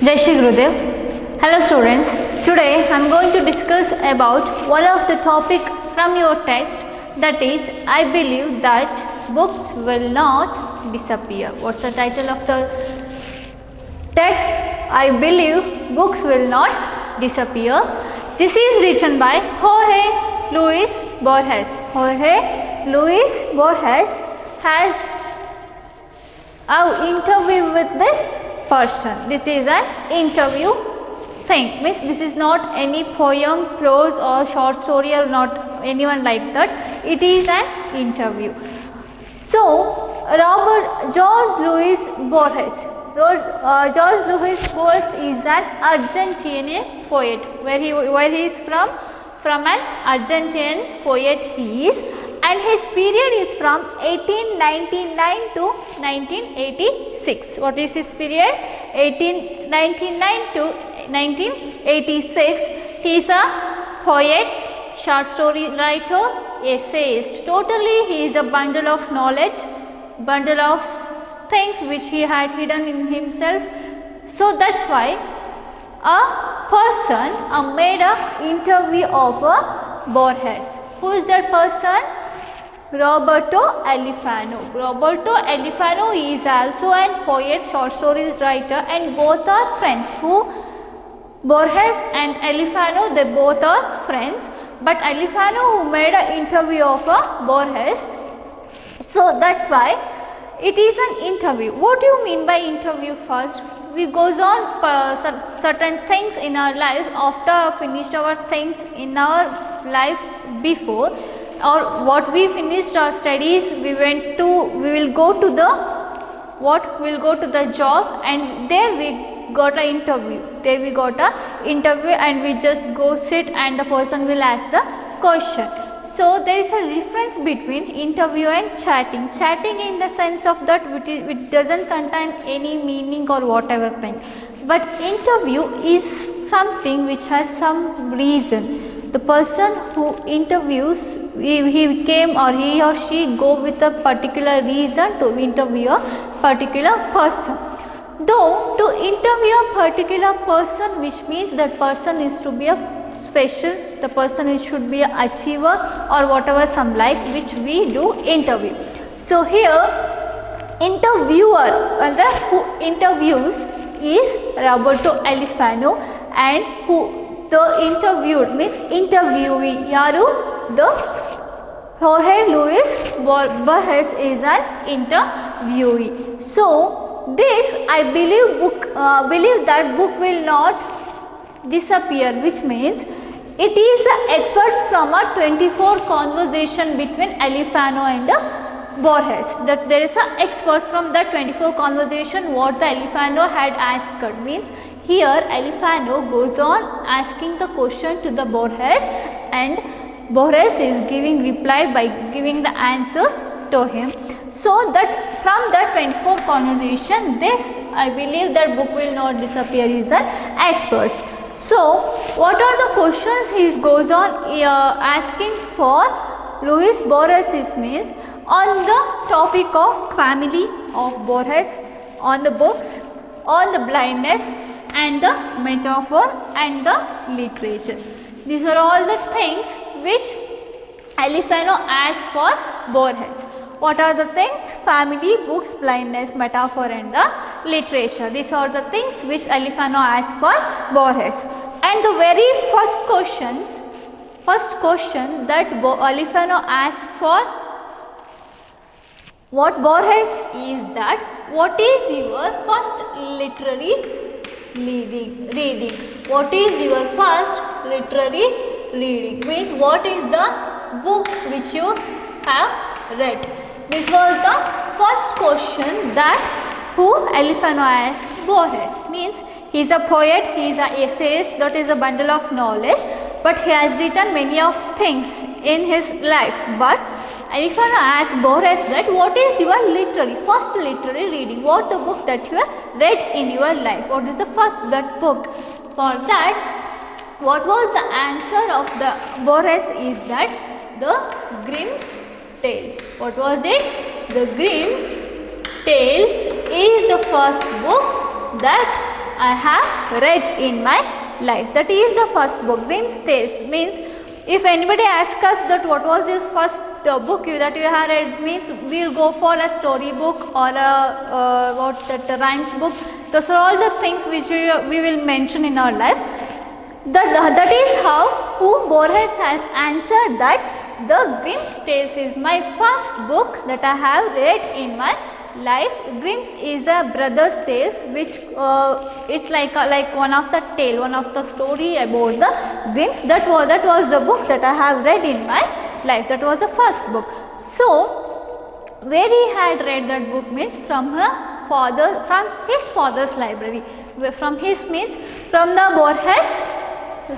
Jai Shri Gurudev. Hello students. Today I am going to discuss about one of the topic from your text, that is, I believe that books will not disappear. What's the title of the text? I believe books will not disappear. This is written by Jorge Luis Borges. Jorge Luis Borges has an interview with this person. This is an interview thing, means this is not any poem, prose or short story or not anyone like that. It is an interview. So Jorge Luis Borges. Jorge Luis Borges is an Argentinian poet. Where he is from? From an Argentinian poet he is, and his period is from 1899 to 1986. What is his period? 1899 to 1986. He is a poet, short story writer, essayist. Totally he is a bundle of knowledge, bundle of things which he had hidden in himself. So that's why a person made an interview of Borges. Who is that person? Roberto Alifano. Roberto Alifano is also a poet, short story writer, and both are friends. Who? Borges and Alifano, they both are friends. But Alifano who made an interview of Borges. So that's why it is an interview. What do you mean by interview? First, we goes on certain things in our life after finished our things in our life before, or what we finished our studies, we will go to the job, and there we got an interview. There we got an interview and we just go sit and the person will ask the question. So there is a difference between interview and chatting. Chatting in the sense of that it doesn't contain any meaning or whatever thing. But interview is something which has some reason. The person who interviews, he came or he or she go with a particular reason to interview a particular person. Though to interview a particular person, which means that person is to be a special, the person which should be an achiever or whatever some like, which we do interview. So here interviewer and who interviews is Roberto Alifano, and who the interviewed means interviewee yaru, the Jorge Luis Borges is an interviewee. So this I believe that book will not disappear, which means it is experts from a 24 conversation between Alifano and Borges. That there is a experts from that 24 conversation what the Alifano had asked. Means here Alifano goes on asking the question to the Borges, and Borges is giving reply by giving the answers to him. So that from that 24 conversation, this I believe that book will not disappear is an experts. So what are the questions he goes on asking for Luis Borges means on the topic of family of Borges, on the books, on the blindness and the metaphor and the literature. These are all the things which Alifano asked for Borges. What are the things? Family, books, blindness, metaphor and the literature. These are the things which Alifano asked for Borges. And the very first question that Alifano asked for what Borges is that what is your first literary reading? What is your first literary reading? Means what is the book which you have read? This was the first question that who Alifano asked Borges. Means he is a poet, he is an essayist, that is a bundle of knowledge, but he has written many of things in his life. But Alifano asked Borges that what is your first literary reading? What the book that you have read in your life? What is the first that book? For that, what was the answer of the Borges is that the Grimm's Tales. What was it? The Grimm's Tales is the first book that I have read in my life. That is the first book. Grimm's Tales means if anybody asks us that what was your first book that you have read, means we will go for a story book or a rhymes book. Those are all the things which we will mention in our life. That is how Borges has answered that the Grimm's Tales is my first book that I have read in my life. Grimm's is a brother's tales, which it's like one of the tale, one of the story about the Grimm's. That was the book that I have read in my life. That was the first book. So where he had read that book means from his father's library. From his means from the Borges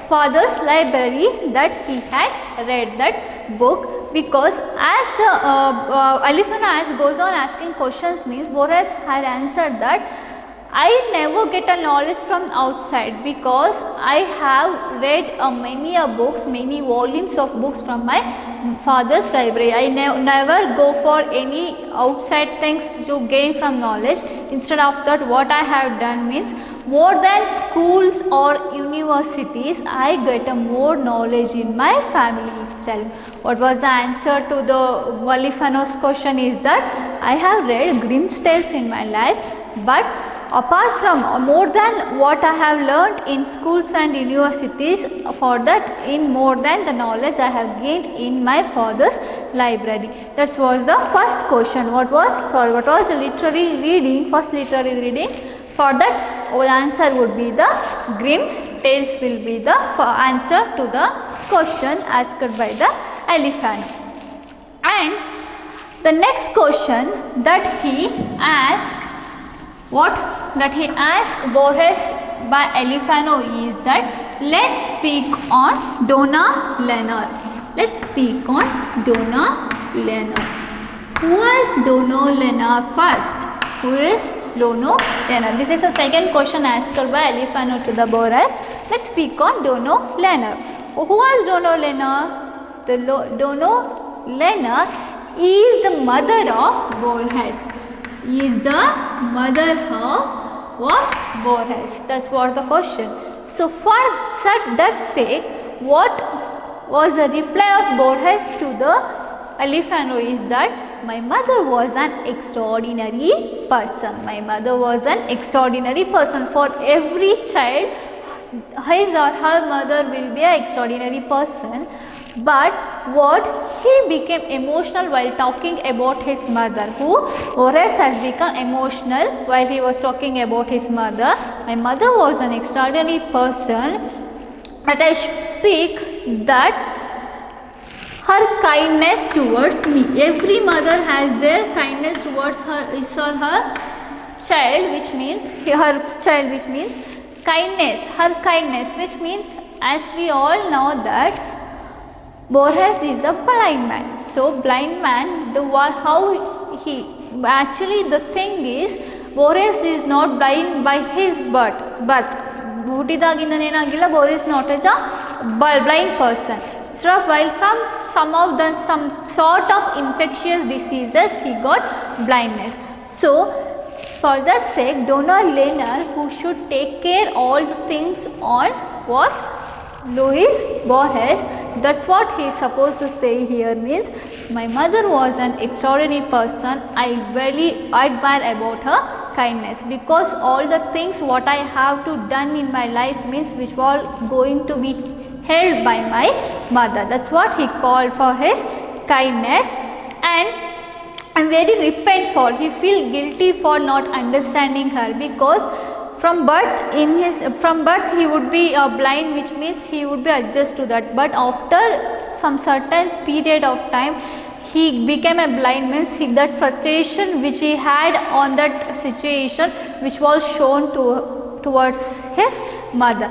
father's library that he had read that book, because as the Alifano goes on asking questions means Borges had answered that I never get a knowledge from outside, because I have read many books, many volumes of books from my father's library. I never go for any outside things to gain from knowledge. Instead of that, what I have done means more than schools or universities, I get a more knowledge in my family itself. What was the answer to the Alifano's question is that I have read Grimm's Tales in my life, but apart from more than what I have learnt in schools and universities, for that in more than the knowledge I have gained in my father's library. That was the first question. What was the literary reading, first literary reading? For that answer would be the Grimm's Tales will be the answer to the question asked by the Alifano. And the next question that he asked, Borges by Alifano is that let's speak on Donna Leonor. Let's speak on Donna Leonor. Who is Donna Leonor first? Who is Donna Leonor? This is the second question asked by Alifano to the Borges. Let's speak on Donna Leonor. Who was Donna Leonor? Donna Leonor is the mother of Borges. Is the mother of Borges. That's what the question. So for that sake, what was the reply of Borges to the Alifano is that my mother was an extraordinary person. My mother was an extraordinary person. For every child, his or her mother will be an extraordinary person. But what he became emotional while talking about his mother. Borges has become emotional while he was talking about his mother. My mother was an extraordinary person. But I speak that her kindness towards me. Every mother has their kindness towards his or her child, which means kindness. Her kindness, which means, as we all know that Borges is a blind man. So blind man, the thing is, Borges is not blind by his birth. Borges is not a blind person. So while from some sort of infectious diseases, he got blindness. So for that sake, Donna Leonor, who should take care all the things on Louis Borges, that's what he is supposed to say here means my mother was an extraordinary person. I very admire about her kindness, because all the things what I have to done in my life means which were going to be held by my mother. That's what he called for his kindness. And I'm very repent for, he feel guilty for not understanding her, because from birth he would be blind, which means he would be adjust to that. But after some certain period of time, he became a blind, means that frustration which he had on that situation, which was shown towards his mother.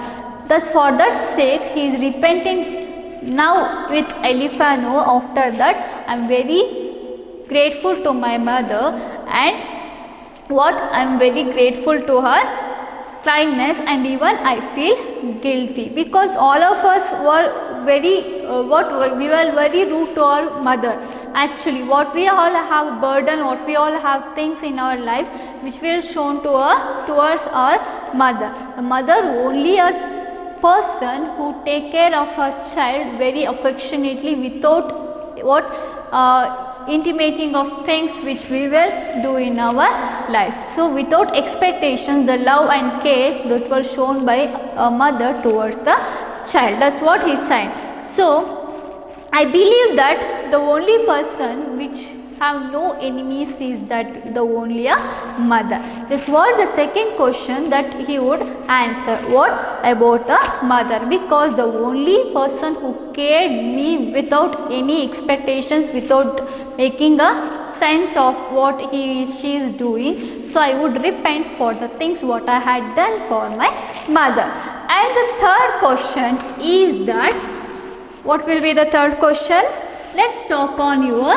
Thus for that sake, he is repenting now with Alifano. After that, I am very grateful to my mother, and I am very grateful to her kindness, and even I feel guilty, because all of us were we were very rude to our mother. Actually, what we all have burden, what we all have things in our life which will shown towards our mother. The mother only a person who take care of her child very affectionately without intimating of things which we will do in our life. So without expectation, the love and care that were shown by a mother towards the child. That's what he said. So I believe that the only person which have no enemies is that the only a mother. This was the second question that he would answer. What about a mother? Because the only person who cared me without any expectations, without making a sense of what she is doing. So I would repent for the things what I had done for my mother. And the third question is that, what will be the third question? Let's talk on your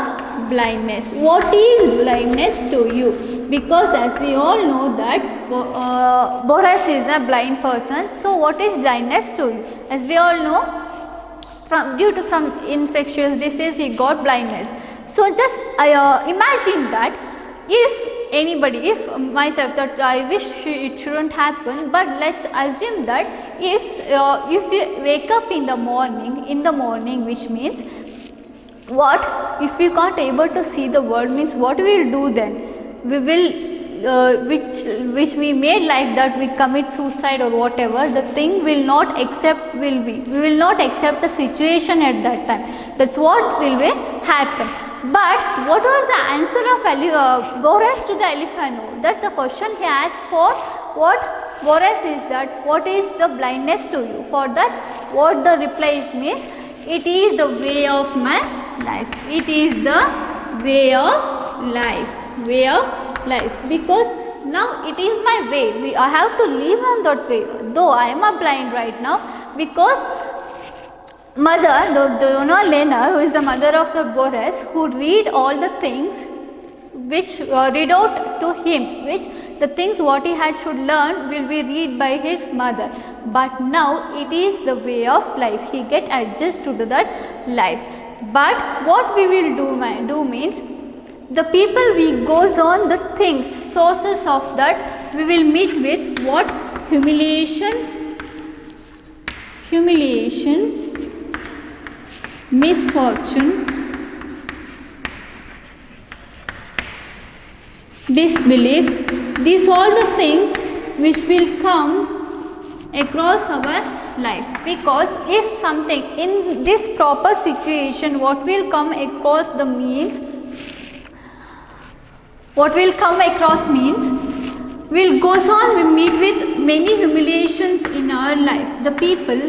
blindness. What is blindness to you? Because as we all know that Boris is a blind person. So what is blindness to you? As we all know, due to some infectious disease, he got blindness. So just imagine that if anybody, if myself, that I wish it shouldn't happen, but let's assume that if you wake up in the morning, which means what if we can't able to see the world, means what we will do then? We will which we made like that, we commit suicide or whatever. The thing will not accept, we will not accept the situation at that time. That's what will happen. But what was the answer of Boris to the elephant? That the question he asked for, what Boris is that, what is the blindness to you? For that, what the reply is means, it is the way of my life. It is the way of life. Because now it is my way. I have to live on that way. Though I am a blind right now, because mother, the Lena, who is the mother of the Boris, who read all the things which read out to him, which the things what he had should learn will be read by his mother. But now it is the way of life. He get adjusted to that life. But what we will do means, the people we goes on the things, sources of that, we will meet with what? Humiliation, misfortune, disbelief. These all the things which will come across our life. Because if something in this proper situation, what will come across the means, will goes on, we meet with many humiliations in our life. The people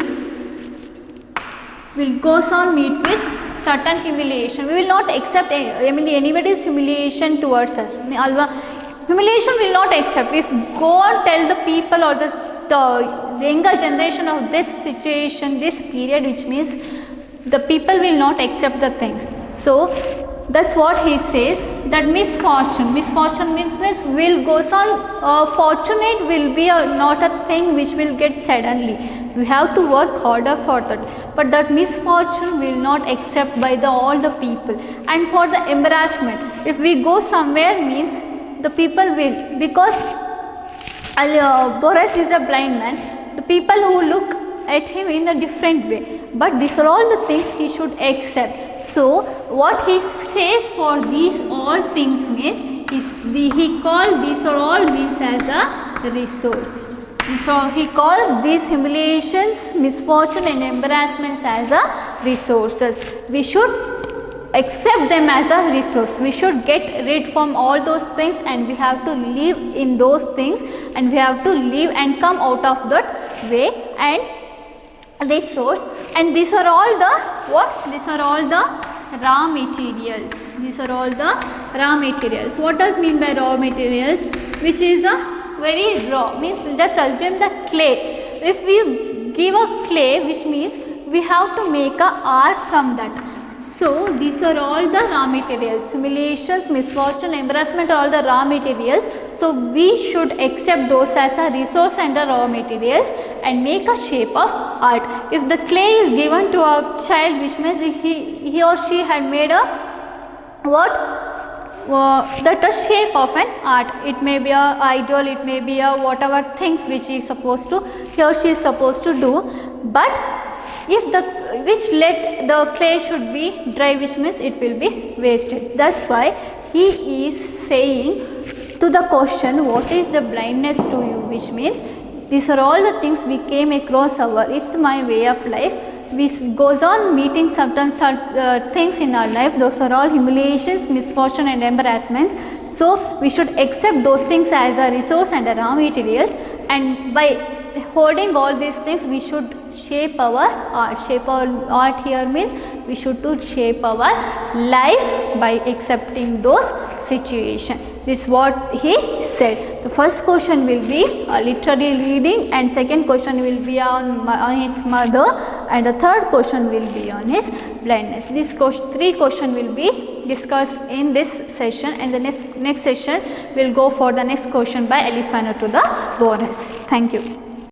will goes on meet with certain humiliation. We will not accept anybody's humiliation towards us. Humiliation will not accept. If go and tell the people or the younger generation of this situation, this period, which means the people will not accept the things. So that's what he says, that misfortune means will goes on, fortunate will be not a thing which will get suddenly. We have to work harder for that. But that misfortune will not accept by all the people. And for the embarrassment, if we go somewhere means the people will, because Boris is a blind man, the people who look at him in a different way. But these are all the things he should accept. So what he says for these all things means, he calls these are all means as a resource. So he calls these humiliations, misfortune and embarrassments as a resources. We should accept them as a resource. We should get rid from all those things, and we have to live in those things, and we have to live and come out of that way and resource. And these are all the what? These are all the raw materials. These are all the raw materials. What does mean by raw materials? Which is a very raw, means just assume the clay. If we give a clay, which means we have to make a art from that. So these are all the raw materials. Humiliations, misfortune, embarrassment are all the raw materials. So we should accept those as a resource and the raw materials and make a shape of art. If the clay is given to a child, which means he or she had made a what? the shape of an art. It may be a idol, it may be a whatever things which he or she is supposed to do, but if which let the clay should be dry, which means it will be wasted. That's why he is saying to the question, what is the blindness to you, which means these are all the things we came across it's my way of life. We goes on meeting certain things in our life. Those are all humiliations, misfortune and embarrassments. So we should accept those things as a resource and a raw materials, and by holding all these things we should shape our art. Shape our art here means we should to shape our life by accepting those situations. This is what he said. The first question will be a literary reading, and second question will be on his mother, and the third question will be on his blindness. These three questions will be discussed in this session, and the next session will go for the next question by Alifano to the bonus. Thank you.